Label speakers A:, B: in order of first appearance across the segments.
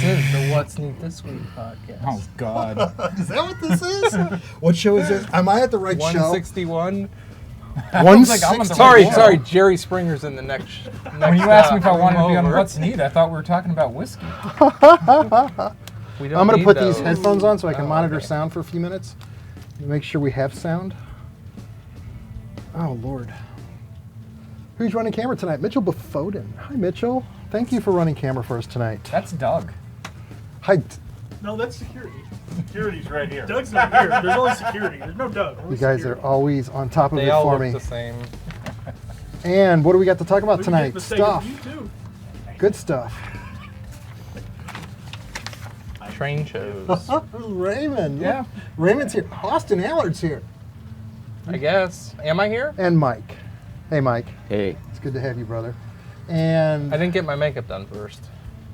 A: is the What's Neat This Week podcast.
B: Oh, God.
C: Is that what this is? What show is this? Am I at the right show?
A: 161.
C: 161.
A: Sorry, Jerry Springer's in the next
B: When you asked me if I wanted to be on
A: over.
B: What's Neat, I thought we were talking about whiskey.
A: We don't
C: I'm going to
A: need
C: put
A: those.
C: these headphones on so I can monitor
A: okay.
C: sound for a few minutes. Make sure we have sound. Oh, Lord. Who's running camera tonight? Mitchell Bufoden. Hi, Mitchell. Thank you for running camera for us tonight.
B: That's Doug.
C: Hi.
D: No, that's security.
E: Security's right here.
D: Doug's not here. There's only security. There's no Doug. Only
C: You guys
D: security.
C: are always on top of
A: They
C: it
A: all
C: for
A: look
C: me.
A: the same.
C: And what do we got to talk about
D: We
C: tonight?
D: make mistakes
C: Stuff.
D: with you too.
C: Good stuff.
A: Train shows.
C: Raymond.
B: Yeah.
C: Raymond's here. Austin Allard's here.
A: I guess. Am I here?
C: And Mike. Hey, Mike.
F: Hey.
C: It's good to have you, brother. And
A: I didn't get my makeup done first.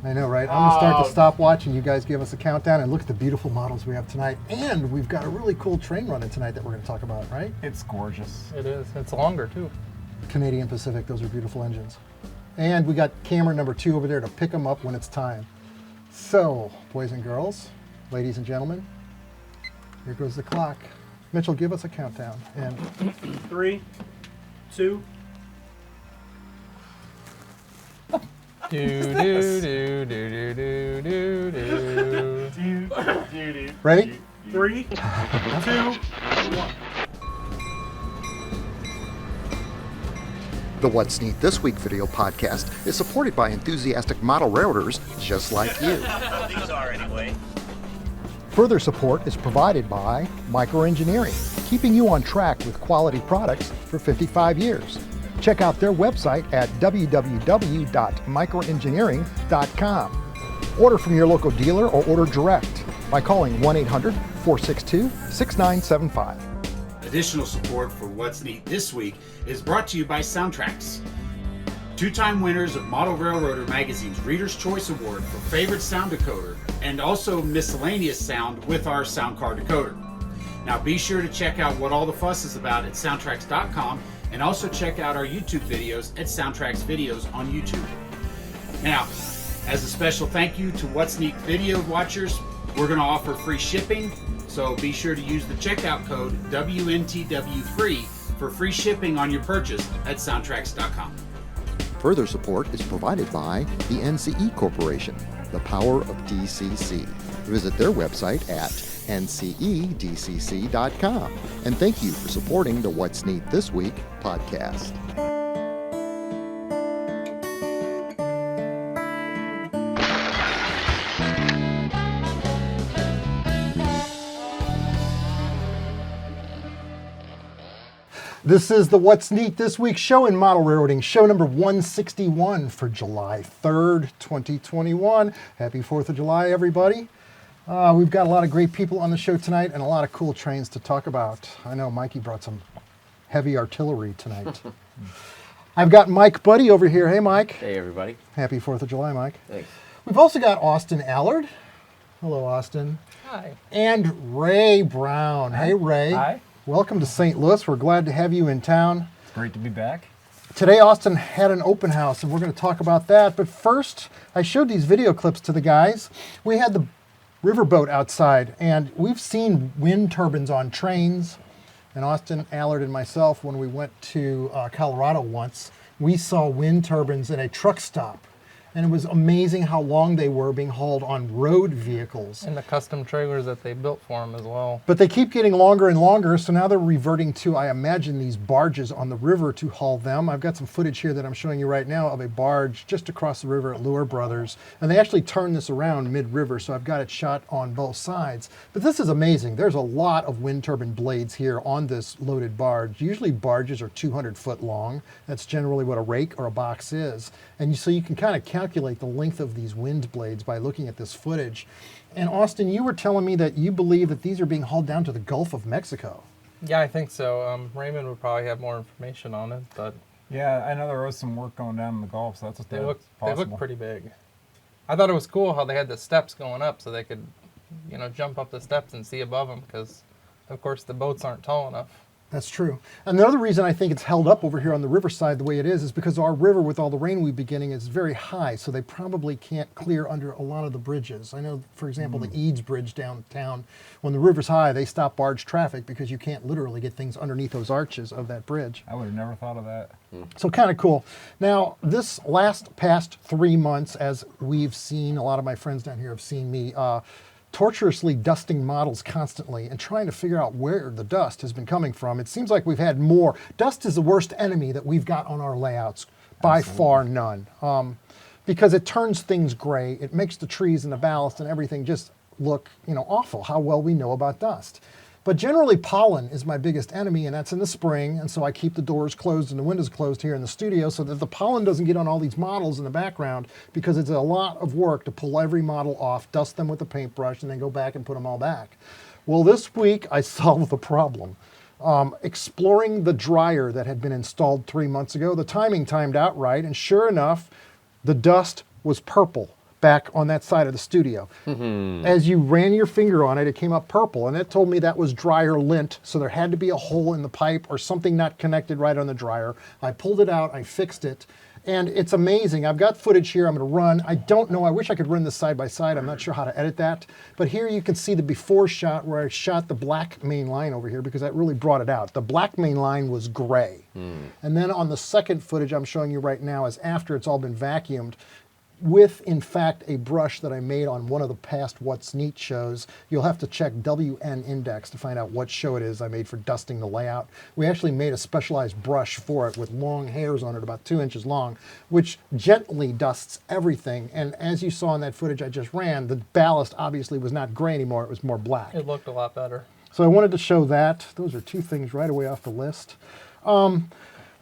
C: I know, right? I'm going to start the stopwatch, and you guys give us a countdown, and look at the beautiful models we have tonight. And we've got a really cool train running tonight that we're going to talk about, right?
B: It's gorgeous.
A: It is. It's longer, too.
C: Canadian Pacific, those are beautiful engines. And we got camera number 2 over there to pick them up when it's time. So, boys and girls, ladies and gentlemen, here goes the clock. Mitchell, give us a countdown. And
D: 3, 2.
A: Do do do do do do do.
C: ready?
D: 3, 2, 1.
G: The What's Neat This Week video podcast is supported by enthusiastic model railroaders just like you.
E: These are anyway.
G: Further support is provided by Microengineering, keeping you on track with quality products for 55 years. Check out their website at www.microengineering.com. Order from your local dealer or order direct by calling 1-800-462-6975.
H: Additional support for What's Neat This Week is brought to you by Soundtracks. 2-time winners of Model Railroader Magazine's Reader's Choice Award for Favorite Sound Decoder and also miscellaneous sound with our sound card decoder. Now be sure to check out what all the fuss is about at soundtracks.com and also check out our YouTube videos at Soundtracks Videos on YouTube. Now, as a special thank you to What's Neat video watchers, we're going to offer free shipping, so be sure to use the checkout code WNTW3 for free shipping on your purchase at soundtracks.com.
G: Further support is provided by the NCE Corporation, the power of DCC. Visit their website at ncedcc.com. And thank you for supporting the What's Neat This Week podcast.
C: This is the What's Neat This Week show in model railroading, show number 161 for July 3rd, 2021. Happy 4th of July, everybody. We've got a lot of great people on the show tonight and a lot of cool trains to talk about. I know Mikey brought some heavy artillery tonight. I've got Mike Budde over here. Hey, Mike.
F: Hey, everybody.
C: Happy 4th of July, Mike.
F: Thanks.
C: We've also got Austin Allard. Hello, Austin.
A: Hi.
C: And Ray Brown. Hey, Ray.
B: Hi.
C: Welcome to St. Louis. We're glad to have you in town.
B: It's great to be back.
C: Today, Austin had an open house, and we're going to talk about that. But first, I showed these video clips to the guys. We had the riverboat outside, and we've seen wind turbines on trains. And Austin, Allard, and myself, when we went to Colorado once, we saw wind turbines at a truck stop. And it was amazing how long they were being hauled on road vehicles.
A: And the custom trailers that they built for them as well.
C: But they keep getting longer and longer, so now they're reverting to, I imagine, these barges on the river to haul them. I've got some footage here that I'm showing you right now of a barge just across the river at Lure Brothers. And they actually turned this around mid-river, so I've got it shot on both sides. But this is amazing. There's a lot of wind turbine blades here on this loaded barge. Usually barges are 200 foot long. That's generally what a rake or a box is. And so you can kind of calculate the length of these wind blades by looking at this footage. And Austin, you were telling me that you believe that these are being hauled down to the Gulf of Mexico.
A: Yeah, I think so. Raymond would probably have more information on it, but
B: Yeah, I know there was some work going down in the Gulf, so that's
A: they
B: possible.
A: look pretty big. I thought it was cool how they had the steps going up so they could, jump up the steps and see above them because, of course, the boats aren't tall enough.
C: That's true. And the other reason I think it's held up over here on the riverside the way it is because our river, with all the rain we've been getting, is very high, so they probably can't clear under a lot of the bridges. I know, for example, the Eads Bridge downtown, when the river's high, they stop barge traffic because you can't literally get things underneath those arches of that bridge.
B: I would have never thought of that.
C: So kind of cool. Now, this past 3 months, as we've seen, a lot of my friends down here have seen me torturously dusting models constantly and trying to figure out where the dust has been coming from. It seems like we've had more. Dust is the worst enemy that we've got on our layouts, by far none. Because it turns things gray, it makes the trees and the ballast and everything just look, awful, how well we know about dust. But generally pollen is my biggest enemy, and that's in the spring, and so I keep the doors closed and the windows closed here in the studio so that the pollen doesn't get on all these models in the background, because it's a lot of work to pull every model off, dust them with a paintbrush, and then go back and put them all back. Well, this week I solved the problem. Exploring the dryer that had been installed 3 months ago, the timing timed out right, and sure enough, the dust was purple back on that side of the studio. As you ran your finger on it, it came up purple, and it told me that was dryer lint, so there had to be a hole in the pipe or something not connected right on the dryer. I pulled it out, I fixed it, and it's amazing. I've got footage here I'm going to run. I don't know, I wish I could run this side by side. I'm not sure how to edit that, but here you can see the before shot where I shot the black main line over here, because that really brought it out. The black main line was gray. And then on the second footage I'm showing you right now is after it's all been vacuumed, with, in fact, a brush that I made on one of the past What's Neat shows. You'll have to check WN Index to find out what show it is I made for dusting the layout. We actually made a specialized brush for it with long hairs on it, about 2 inches long, which gently dusts everything. And as you saw in that footage I just ran, the ballast obviously was not gray anymore, it was more black.
A: It looked a lot better.
C: So I wanted to show that. Those are two things right away off the list.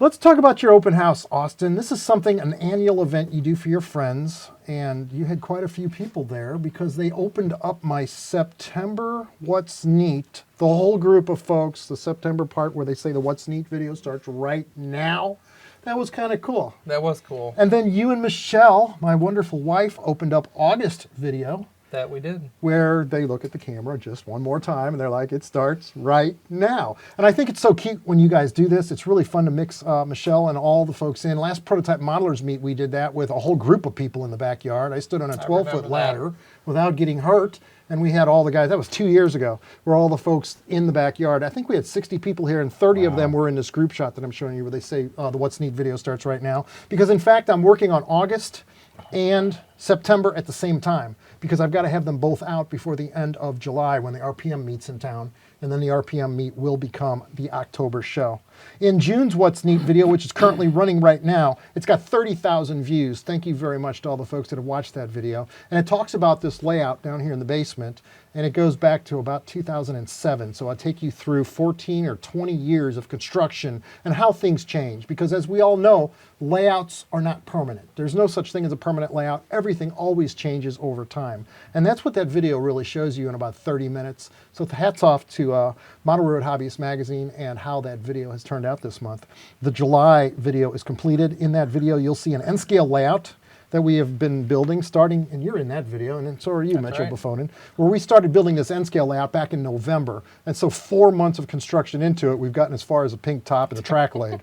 C: Let's talk about your open house, Austin. This is an annual event you do for your friends, and you had quite a few people there because they opened up my September What's Neat. The whole group of folks, the September part where they say the What's Neat video starts right now. That was kind of cool.
A: That was cool.
C: And then you and Michelle, my wonderful wife, opened up August video.
A: That we did.
C: Where they look at the camera just one more time and they're like, it starts right now. And I think it's so cute when you guys do this. It's really fun to mix Michelle and all the folks in. Last Prototype Modelers Meet, we did that with a whole group of people in the backyard. I stood on a 12-foot ladder without getting hurt. And we had all the guys, that was 2 years ago, where all the folks in the backyard. I think we had 60 people here, and 30 of them were in this group shot that I'm showing you where they say the What's Neat video starts right now. Because in fact, I'm working on August and September at the same time, because I've got to have them both out before the end of July when the RPM meets in town, and then the RPM meet will become the October show. In June's What's Neat video, which is currently running right now, it's got 30,000 views. Thank you very much to all the folks that have watched that video. And it talks about this layout down here in the basement, and it goes back to about 2007. So I'll take you through 14 or 20 years of construction and how things change. Because as we all know, layouts are not permanent. There's no such thing as a permanent layout. Everything always changes over time. And that's what that video really shows you in about 30 minutes. So hats off to Model Road Hobbyist Magazine and how that video has turned out this month. The July video is completed. In that video, you'll see an N-scale layout that we have been building starting, and you're in that video, and then so are you, Mitchell Buffonin, where we started building this N-scale layout back in November. And so 4 months of construction into it, we've gotten as far as a pink top and the track laid,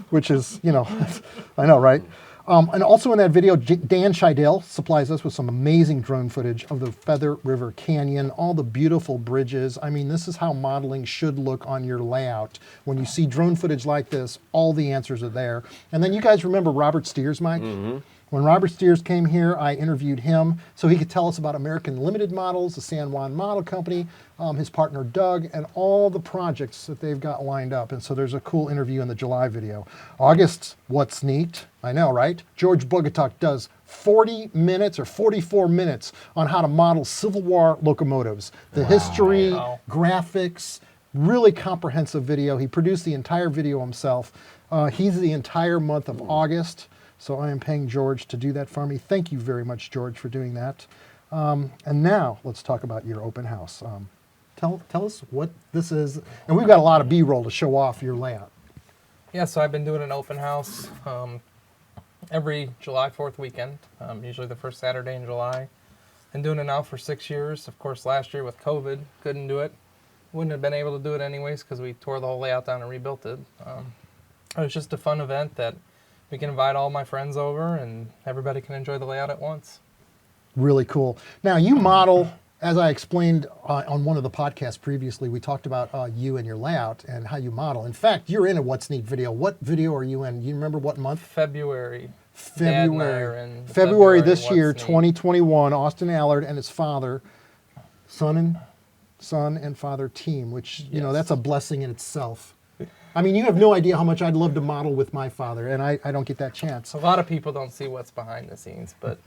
C: which is, I know, right? And also in that video, Dan Scheidel supplies us with some amazing drone footage of the Feather River Canyon, all the beautiful bridges. I mean, this is how modeling should look on your layout. When you see drone footage like this, all the answers are there. And then you guys remember Robert Steers, Mike? When Robert Steers came here, I interviewed him so he could tell us about American Limited Models, the San Juan Model Company, his partner Doug, and all the projects that they've got lined up. And so there's a cool interview in the July video. August, What's Neat? I know, right? George Bogatuk does 40 minutes or 44 minutes on how to model Civil War locomotives. The history, graphics, really comprehensive video. He produced the entire video himself. He's the entire month of August. So I am paying George to do that for me. Thank you very much, George, for doing that. And now let's talk about your open house. Tell us what this is. And we've got a lot of B-roll to show off your layout.
A: Yeah, so I've been doing an open house every July 4th weekend, usually the first Saturday in July. Been doing it now for 6 years. Of course, last year with COVID, couldn't do it. wouldn't have been able to do it anyways because we tore the whole layout down and rebuilt it. It was just a fun event that we can invite all my friends over and everybody can enjoy the layout at once.
C: Really cool. Now you model, as I explained on one of the podcasts previously, we talked about you and your layout and how you model. In fact, you're in a What's Neat video. What video are you in? You remember what month?
A: February.
C: February.
A: February
C: February this
A: What's
C: year,
A: Neat.
C: 2021. Austin Allard and his father, son and father team, which you know
A: Yes.
C: that's a blessing in itself. I mean, you have no idea how much I'd love to model with my father, and I don't get that chance.
A: A lot of people don't see what's behind the scenes, but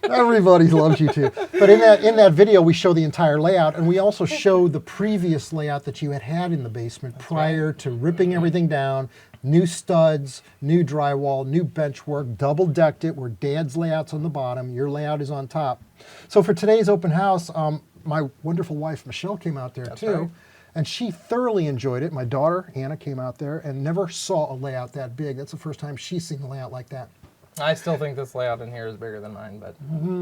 C: Everybody loves you too. But in that video, we show the entire layout, and we also show the previous layout that you had in the basement prior to ripping everything down. New studs, new drywall, new bench work, double decked it, where Dad's layout's on the bottom, your layout is on top. So for today's open house, my wonderful wife Michelle came out there too.
A: right.
C: And she thoroughly enjoyed it. My daughter, Anna, came out there and never saw a layout that big. That's the first time she's seen a layout like that.
A: I still think this layout in here is bigger than mine. But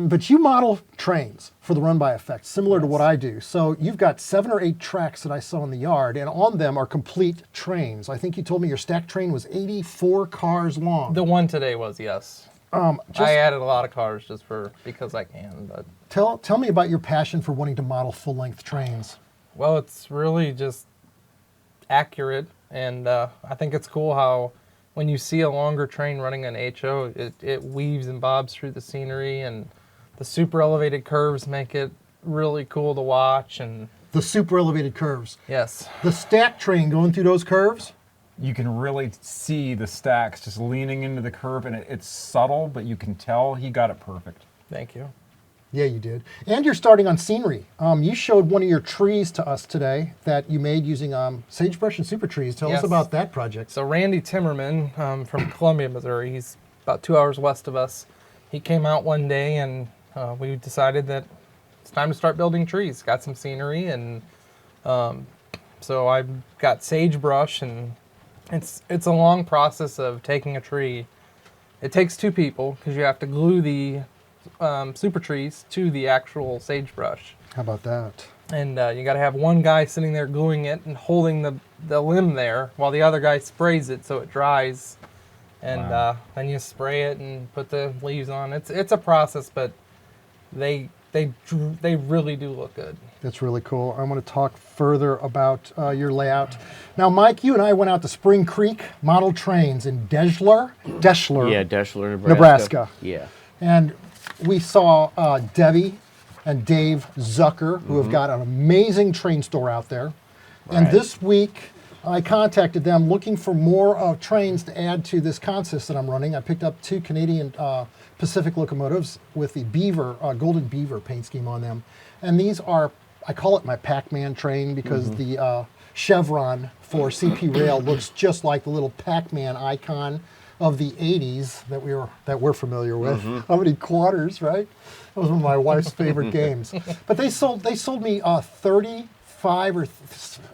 C: But you model trains for the run-by effect, similar to what I do. So you've got 7 or 8 tracks that I saw in the yard, and on them are complete trains. I think you told me your stack train was 84 cars long.
A: the one today was, yes. I added a lot of cars just because I can. But
C: Tell me about your passion for wanting to model full-length trains.
A: well, it's really just accurate, and I think it's cool how when you see a longer train running an HO, it weaves and bobs through the scenery, and the super elevated curves make it really cool to watch. And
C: The super elevated curves.
A: yes,
C: The stack train going through those curves,
B: You can really see the stacks just leaning into the curve, and it's subtle, but you can tell he got it perfect.
A: thank you.
C: yeah, you did. And you're starting on scenery. You showed one of your trees to us today that you made using sagebrush and super trees. Tell us
A: Yes.
C: about that project.
A: So Randy Timmerman from Columbia, Missouri, he's about 2 hours west of us. He came out one day and we decided that it's time to start building trees. Got some scenery, and so I got sagebrush, and it's a long process of taking a tree. It takes 2 people because you have to glue the super trees to the actual sagebrush.
C: How about that?
A: And you got to have one guy sitting there gluing it and holding the limb there while the other guy sprays it so it dries. And then you spray it and put the leaves on. It's a process, but they really do look good.
C: That's really cool. I want to talk further about your layout. Now, Mike, you and I went out to Spring Creek Model Trains in Deschler,
F: Yeah, Deschler,
C: Nebraska.
F: Yeah.
C: And we saw Debbie and Dave Zucker, who have got an amazing train store out there. And
F: Right.
C: this week, I contacted them looking for more trains to add to this consist that I'm running. I picked up 2 Canadian Pacific locomotives with the Beaver, Golden Beaver paint scheme on them. And these are, I call it my Pac-Man train because the chevron for CP Rail looks just like the little Pac-Man icon of the 80s that we're familiar with. How many quarters, right? That was one of my wife's favorite games. But they sold me 35 or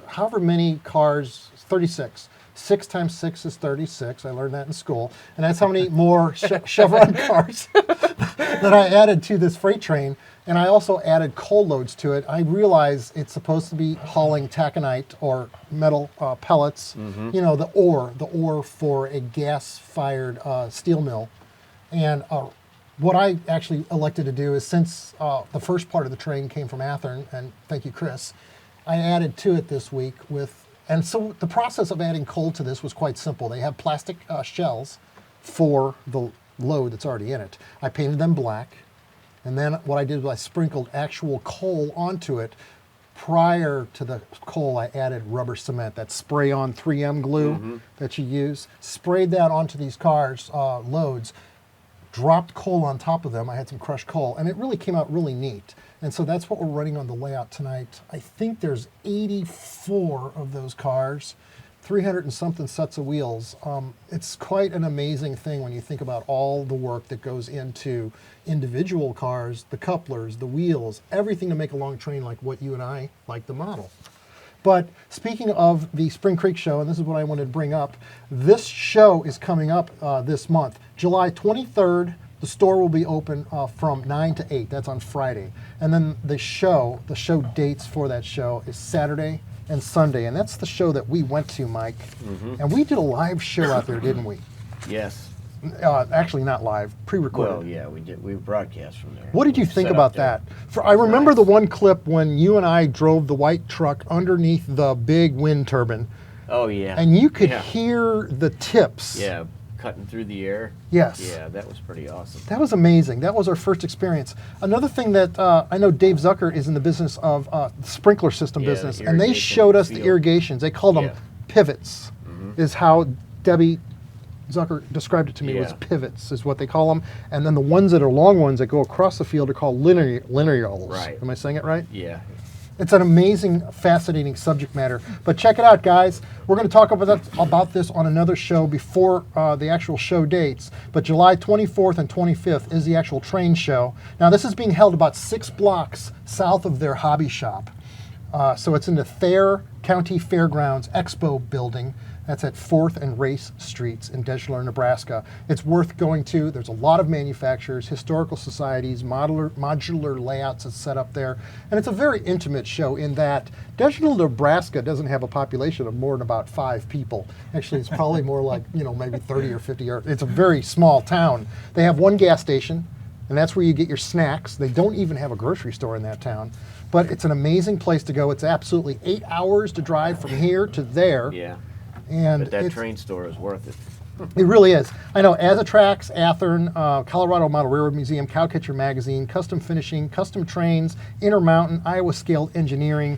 C: however many cars, 36. 6 times 6 is 36. I learned that in school. And that's how many more chevron cars that I added to this freight train. And I also added coal loads to it. I realize it's supposed to be hauling taconite or metal pellets, you know, the ore for a gas-fired steel mill. And what I actually elected to do is, since the first part of the train came from Athern, and thank you, Chris, I added to it this week and so the process of adding coal to this was quite simple. They have plastic shells for the load that's already in it. I painted them black. And then what I did was I sprinkled actual coal onto it. Prior to the coal, I added rubber cement, that spray-on 3M glue that you use. Sprayed that onto these cars' loads, dropped coal on top of them. I had some crushed coal, and it really came out really neat. And so that's what we're running on the layout tonight. I think there's 84 of those cars, 300 and something sets of wheels. It's quite an amazing thing when you think about all the work that goes into individual cars, the couplers, the wheels, everything to make a long train like what you and I like to model. But speaking of the Spring Creek show, and this is what I wanted to bring up, this show is coming up this month. July 23rd The store will be open from 9 to 8. That's on Friday. And then the show dates for that show is Saturday and Sunday. And that's the show that we went to, Mike. And we did a live show out there, didn't we?
F: Yes.
C: Actually, not live, pre-recorded.
F: Well, yeah, we did. We broadcast from there.
C: What did you think
F: Set
C: about
F: up there.
C: that? I remember the one clip when you and I drove the white truck underneath the big wind turbine,
F: Oh yeah.
C: and you could
F: Yeah.
C: hear the tips.
F: Yeah, cutting through the air.
C: Yes.
F: Yeah, that was pretty awesome.
C: That was amazing. That was our first experience. Another thing that I know Dave Zucker is in the business of sprinkler system
F: Yeah, the
C: business, and they
F: irrigation
C: showed us the
F: field.
C: irrigations. They called them
F: Yeah.
C: pivots, is how Debbie Zucker described it to me. Was
F: Yeah.
C: pivots is what they call them, and then the ones that are long ones that go across the field are called lineals.
F: Right.
C: Am I saying it right?
F: Yeah.
C: It's an amazing, fascinating subject matter. But check it out, guys. We're going to talk about this on another show before the actual show dates. But July 24th and 25th is the actual train show. Now, this is being held about 6 blocks south of their hobby shop. So it's in the Thayer County Fairgrounds Expo building. That's at 4th and Race Streets in Deschler, Nebraska. It's worth going to. There's a lot of manufacturers, historical societies, modular layouts that's set up there. And it's a very intimate show in that Deschler, Nebraska doesn't have a population of more than about 5 people. Actually, it's probably more like, maybe 30 or 50. It's a very small town. They have one gas station, and that's where you get your snacks. They don't even have a grocery store in that town. But it's an amazing place to go. It's absolutely 8 hours to drive from here to there.
F: Yeah.
C: And
F: But that
C: it's-
F: train store is worth it.
C: It really is. I know Azatrax, Athern, Colorado Model Railroad Museum, Cowcatcher Magazine, Custom Finishing, Custom Trains, Intermountain, Iowa Scale Engineering,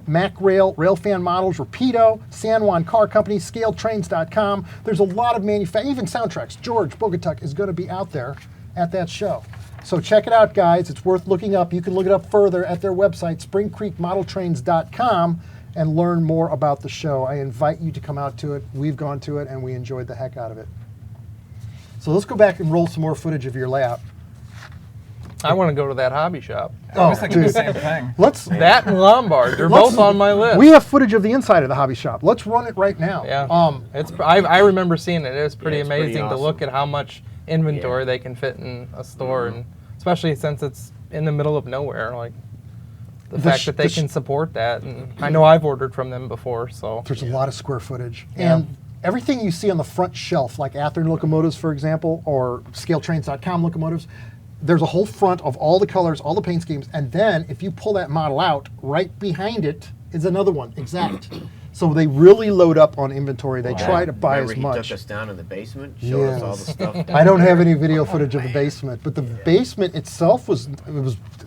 C: Mac Rail, Railfan Models, Rapido, San Juan Car Company, ScaleTrains.com. There's a lot of manufacturers, even Soundtracks. George Bogatuk is going to be out there at that show. So check it out, guys. It's worth looking up. You can look it up further at their website, SpringCreekModelTrains.com. and learn more about the show. I invite you to come out to it. We've gone to it, and we enjoyed the heck out of it. So let's go back and roll some more footage of your layout.
A: I want to go to that hobby shop.
B: I was thinking the same thing.
C: Let's.
A: That and Lombard, they're both on my list.
C: We have footage of the inside of the hobby shop. Let's run it right now.
A: Yeah. I remember seeing it. It was pretty
F: it's pretty
A: amazing to
F: awesome.
A: look at how much inventory they can fit in a store, and especially since it's in the middle of nowhere. Like the fact that they can support that, and I know I've ordered from them before, so
C: There's a lot of square footage.
A: Yeah.
C: And everything you see on the front shelf, like Athern locomotives, for example, or ScaleTrains.com locomotives, there's a whole front of all the colors, all the paint schemes, and then if you pull that model out, right behind it is another one, exact. So they really load up on inventory. They try to buy
F: Remember
C: as
F: he
C: much.
F: took us down in the basement, showed us all the stuff.
C: I don't have any video footage of the basement, but the basement itself it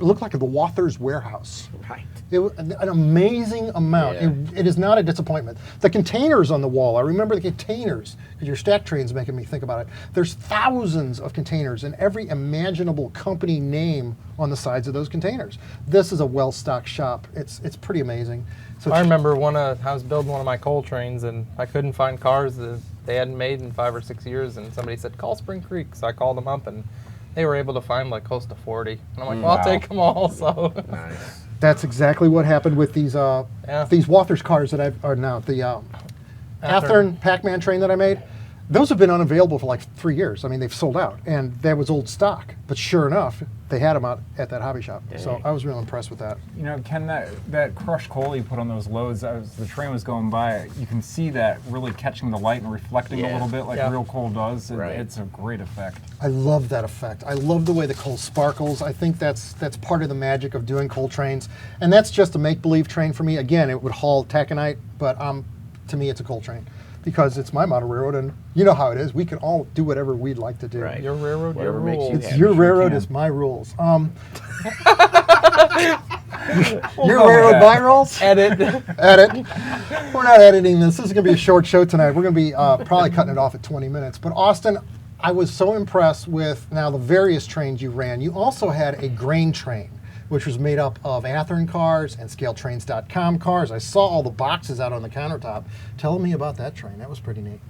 C: looked like the Wathers warehouse.
F: Right.
C: It was an amazing amount.
F: Yeah.
C: It is not a disappointment. The containers on the wall, I remember the containers, because your stack train's making me think about it. There's thousands of containers and every imaginable company name on the sides of those containers. This is a well-stocked shop. It's pretty amazing. So
A: I remember I was building one of my coal trains, and I couldn't find cars that they hadn't made in 5 or 6 years, and somebody said, call Spring Creek. So I called them up, and they were able to find like close to 40. And I'm like, well, I'll take them all. So
F: Nice.
C: that's exactly what happened with these Wathers cars that the Athern Pac-Man train that I made. Those have been unavailable for like 3 years. I mean, they've sold out, and that was old stock. But sure enough, they had them out at that hobby shop. So I was real impressed with that.
B: Ken, that crushed coal you put on those loads, as the train was going by, you can see that really catching the light and reflecting a little bit like real coal does.
F: Right.
B: It's a great effect.
C: I love that effect. I love the way the coal sparkles. I think that's part of the magic of doing coal trains. And that's just a make-believe train for me. Again, it would haul taconite, but to me, it's a coal train. Because it's my model railroad, and you know how it is. We can all do whatever we'd like to do.
F: Right.
A: your railroad, your
F: Whatever makes you
A: rules.
C: It's
F: happy.
C: your railroad
B: can.
C: is my rules.
B: We'll
C: Your
B: go with
C: railroad,
B: that.
C: my rules?
A: Edit.
C: Edit. We're not editing this. This is going to be a short show tonight. We're going to be probably cutting it off at 20 minutes. But Austin, I was so impressed with now the various trains you ran. You also had a grain train, which was made up of Athern cars and ScaleTrains.com cars. I saw all the boxes out on the countertop. Tell me about that train. That was pretty neat.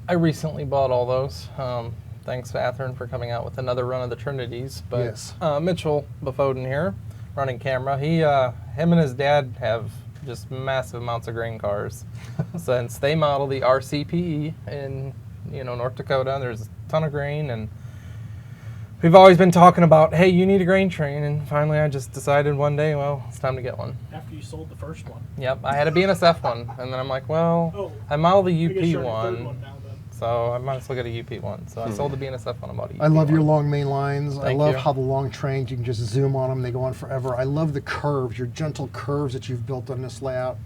A: I recently bought all those. Thanks to Athern for coming out with another run of the Trinities. But
C: Yes.
A: Mitchell Bufoden here, running camera. Him and his dad have just massive amounts of grain cars. Since they model the RCPE in North Dakota, there's a ton of grain, and we've always been talking about, hey, you need a grain train, and finally I just decided one day, well, it's time to get one.
D: After you sold the first one.
A: Yep, I had a BNSF one, and then I'm like, well,
D: Oh,
A: I modeled the
D: I guess
A: UP
D: you're on your third
A: one,
D: one now, then.
A: so I might as well get a UP one. So I sold the BNSF one about a UP
C: I love your
A: one.
C: long main lines. I
A: Thank
C: love
A: you.
C: how the long trains, you can just zoom on them, they go on forever. I love the curves, your gentle curves that you've built on this layout.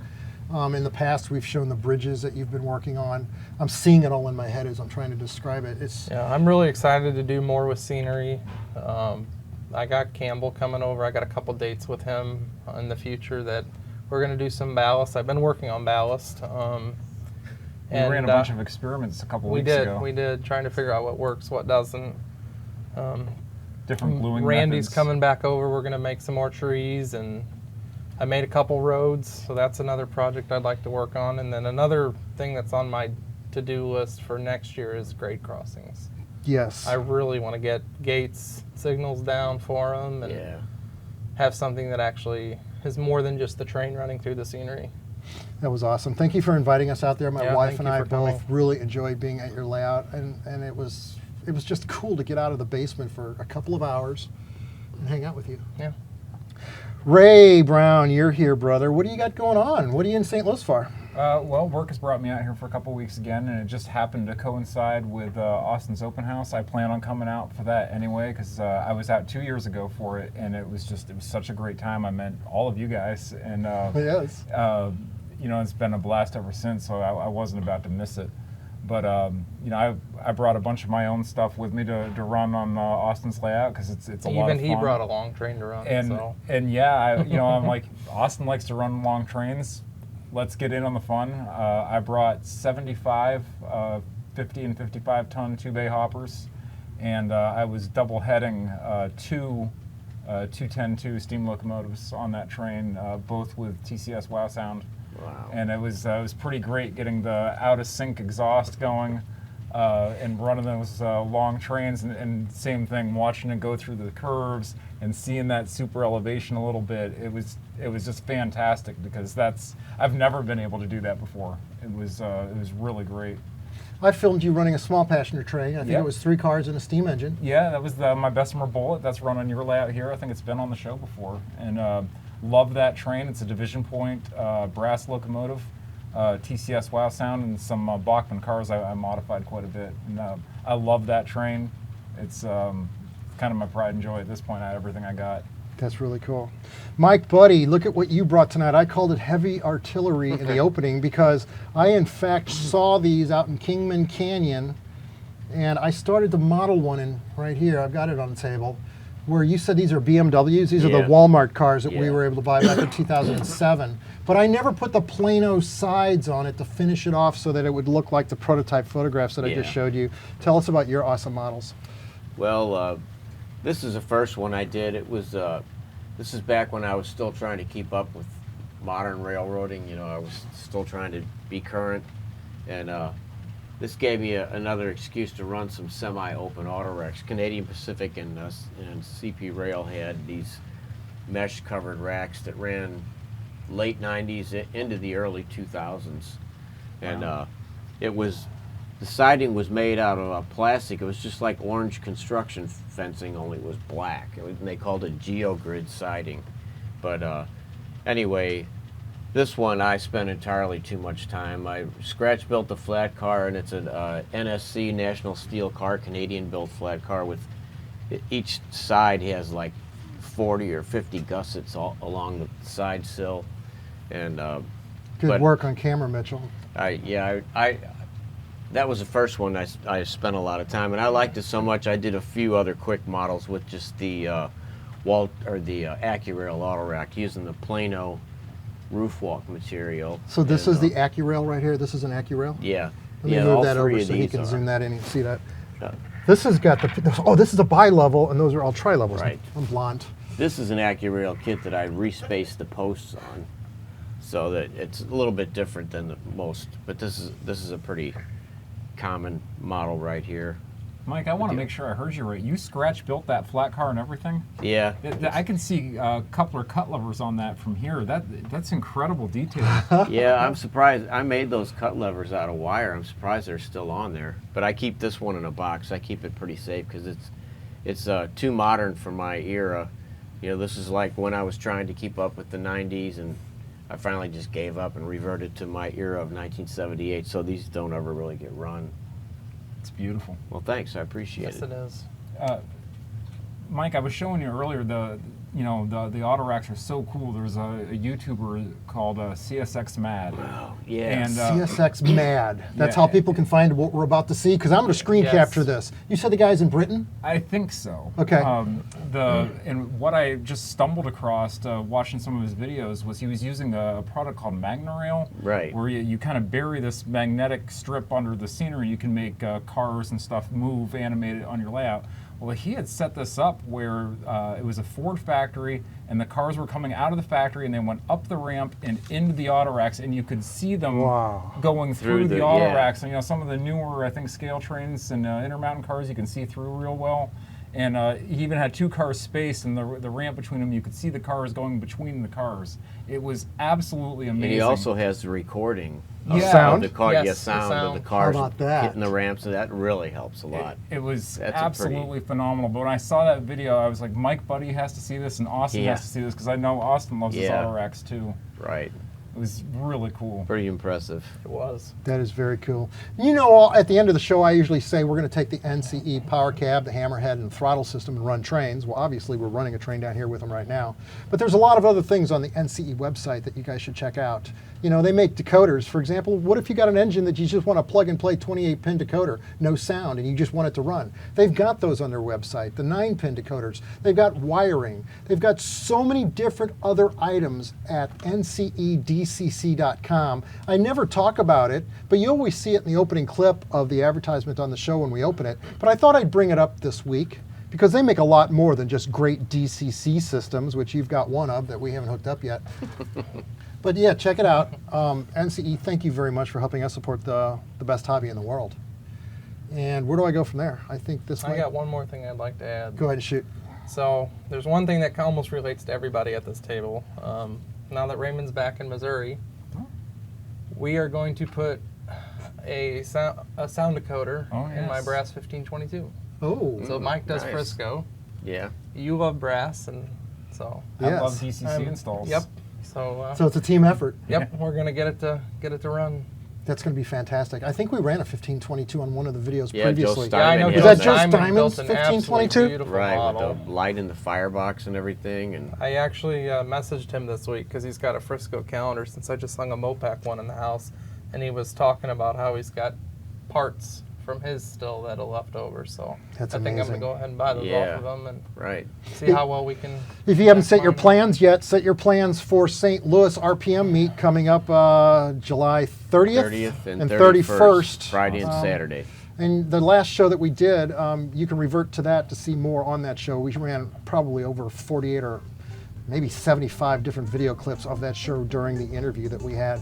C: In the past, we've shown the bridges that you've been working on. I'm seeing it all in my head as I'm trying to describe it. It's
A: Yeah, I'm really excited to do more with scenery. I got Campbell coming over. I got a couple dates with him in the future that we're going to do some ballast. I've been working on ballast.
B: We ran a bunch of experiments a couple weeks ago.
A: We did, trying to figure out what works, what doesn't.
B: Different gluing
A: Randy's
B: methods.
A: coming back over. We're going to make some more trees, and I made a couple roads, so that's another project I'd like to work on. And then another thing that's on my to-do list for next year is grade crossings.
C: yes.
A: I really want to get gates, signals down for them, and
F: Yeah.
A: have something that actually is more than just the train running through the scenery.
C: That was awesome. Thank you for inviting us out there. My
A: Yeah,
C: wife
A: thank
C: and
A: you
C: I
A: for
C: both
A: coming.
C: really enjoyed being at your layout, and it was just cool to get out of the basement for a couple of hours and hang out with you.
A: Yeah.
C: Ray Brown, you're here, brother. What do you got going on? What are you in St. Louis for?
B: Well, work has brought me out here for a couple weeks again, and it just happened to coincide with Austin's open house. I plan on coming out for that anyway, because I was out 2 years ago for it, and it was such a great time. I met all of you guys, and
C: Yes.
B: you know, it's been a blast ever since, so I wasn't about to miss it. But you know, I brought a bunch of my own stuff with me to run on Austin's layout, because it's a lot of
A: Even
B: fun.
A: he brought a long train to run. So.
B: And yeah, you know, I'm like, Austin likes to run long trains. Let's get in on the fun. I brought 75 50 and 55 ton 2-bay hoppers, and I was double heading two 210-2 steam locomotives on that train, both with TCS Wow Sound.
F: Wow.
B: And it was pretty great getting the out of sync exhaust going and running those long trains, and same thing, watching it go through the curves and seeing that super elevation a little bit. It was just fantastic, because I've never been able to do that before. It was really great.
C: I filmed you running a small passenger train. I think
B: Yep.
C: it was 3 cars and a steam engine.
B: Yeah, that was my Bessemer Bullet. That's run on your layout here. I think it's been on the show before, and love that train. It's a Division Point brass locomotive, TCS Wow Sound, and some Bachmann cars I modified quite a bit. And I love that train. It's kind of my pride and joy at this point. I had everything I got.
C: That's really cool. Mike, Budde, look at what you brought tonight. I called it heavy artillery in the opening, because I, in fact, saw these out in Kingman Canyon, and I started to model one in right here. I've got it on the table, where you said these are BMWs. These are the
F: Yeah.
C: Walmart cars that we
F: Yeah.
C: were able to buy back in 2007. But I never put the Plano sides on it to finish it off so that it would look like the prototype photographs that I just
F: Yeah.
C: showed you. Tell us about your awesome models.
F: Well, this is the first one I did. It was this is back when I was still trying to keep up with modern railroading. You know, I was still trying to be current, and this gave me another excuse to run some semi-open autoracks. Canadian Pacific and CP Rail had these mesh-covered racks that ran late 90s into the early 2000s, and it was. The siding was made out of plastic. It was just like orange construction fencing, only it was black. And they called it geogrid siding. But anyway, this one I spent entirely too much time. I scratch built the flat car, and it's an NSC, National Steel Car, Canadian-built flat car with each side has like 40 or 50 gussets all along the side sill. And
C: Good
F: but
C: work on camera, Mitchell.
F: that was the first one I spent a lot of time, and I liked it so much I did a few other quick models with just the AccuRail autorack using the Plano roof walk material.
C: So this
F: And,
C: is the AccuRail right here. This is an AccuRail.
F: yeah.
C: Let me
F: Yeah,
C: move
F: all
C: that
F: three
C: over
F: of
C: so he
F: these
C: can
F: are.
C: zoom that in and see that.
F: Uh,
C: This has got this is a bi-level, and those are all tri-levels.
F: Right.
C: I'm blonde.
F: This is an AccuRail kit that I respaced the posts on, so that it's a little bit different than most. But this is a pretty common model right here.
B: Mike, I want to make sure I heard you right. You scratch built that flat car and everything?
F: Yeah.
B: I can see coupler cut levers on that from here. That's incredible detail.
F: Yeah, I'm surprised. I made those cut levers out of wire. I'm surprised they're still on there. But I keep this one in a box. I keep it pretty safe because it's too modern for my era. You know, this is like when I was trying to keep up with the 90s, and I finally just gave up and reverted to my era of 1978. So these don't ever really get run.
B: It's beautiful.
F: Well, thanks. I appreciate
A: Yes,
F: it.
A: it is.
B: Mike, I was showing you earlier the autoracks are so cool. There's a YouTuber called CSX Mad.
F: Oh, yeah.
B: And
C: CSX Mad. That's
B: yeah.
C: how people can find what we're about to see, because I'm going to screen
A: Yes.
C: capture this. You said the guy's in Britain?
B: I think so.
C: Okay.
B: And what I just stumbled across watching some of his videos was he was using a product called MagnaRail,
F: Right.
B: where you kind of bury this magnetic strip under the scenery. You can make cars and stuff move animated on your layout. Well, he had set this up where it was a Ford factory, and the cars were coming out of the factory, and they went up the ramp and into the autoracks, and you could see them going through the autoracks. And some of the newer, I think, scale trains and Intermountain cars you can see through real well. And he even had 2 cars spaced, and the ramp between them, you could see the cars going between the cars. It was absolutely amazing.
F: And he also has the recording
C: Sound?
F: of the car,
A: Yes,
F: yeah,
A: the
F: sound of the
A: sound.
F: cars
C: How about that?
F: hitting the ramps, and that really helps a lot.
B: It was
F: That's a
B: absolutely phenomenal. But when I saw that video, I was like, Mike Budde has to see this, and Austin
F: Yeah.
B: has to see this, because I know Austin loves his
F: Yeah.
B: autoracks too.
F: Right.
B: It was really cool.
F: Pretty impressive.
A: It was.
C: That is very cool. At the end of the show, I usually say we're going to take the NCE power cab, the hammerhead, and throttle system and run trains. Well, obviously, we're running a train down here with them right now. But there's a lot of other things on the NCE website that you guys should check out. They make decoders. For example, what if you got an engine that you just want to plug and play 28-pin decoder, no sound, and you just want it to run? They've got those on their website, the 9-pin decoders. They've got wiring. They've got so many different other items at ncedcc.com. I never talk about it, but you always see it in the opening clip of the advertisement on the show when we open it. But I thought I'd bring it up this week, because they make a lot more than just great DCC systems, which you've got one of that we haven't hooked up yet. But yeah, check it out. NCE, thank you very much for helping us support the best hobby in the world. And where do I go from there? I think this way.
A: I got one more thing I'd like to add.
C: Go ahead and shoot.
A: So there's one thing that almost relates to everybody at this table. Now that Raymond's back in Missouri, we are going to put a sound decoder in my
B: yes.
A: brass 1522.
C: Oh,
A: So Mike does
F: nice.
A: Frisco.
F: Yeah.
A: You love brass, and so
B: I love
C: yes.
B: DCC installs.
A: yep. So
C: So it's a team effort.
A: yep, we're gonna get it to run.
C: That's going to be fantastic. I think we ran a 1522 on one of the videos
F: Yeah, Joe
C: previously.
F: Stein.
A: Yeah, I know.
F: Is
A: Joe
F: that
C: just
A: Steinman
C: Diamond's
A: built an absolutely
C: 1522?
A: beautiful
F: Right,
A: model.
F: with the light in the firebox and everything. And
A: I actually messaged him this week because he's got a Frisco calendar since I just hung a Mopac one in the house, and he was talking about how he's got parts from his still that are left over. So
C: That's
A: I think I'm
C: amazing.
A: gonna go ahead and buy those
F: Yeah.
A: off of him and
F: right.
A: see how well we can.
C: If you haven't set your
A: find-
C: plans yet, set your plans for St. Louis RPM meet coming up July 30th,
F: 30th and
C: 31st.
F: Friday and Saturday.
C: And the last show that we did, you can revert to that to see more on that show. We ran probably over 48 or maybe 75 different video clips of that show during the interview that we had.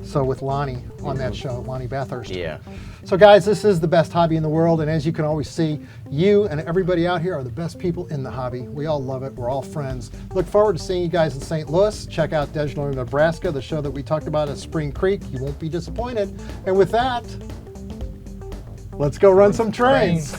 C: So with Lonnie on that show, Lonnie Bathurst.
F: Yeah.
C: So guys, this is the best hobby in the world, and as you can always see, you and everybody out here are the best people in the hobby. We all love it. We're all friends. Look forward to seeing you guys in St. Louis. Check out Dejler, Nebraska, the show that we talked about at Spring Creek. You won't be disappointed. And with that, let's go run some trains.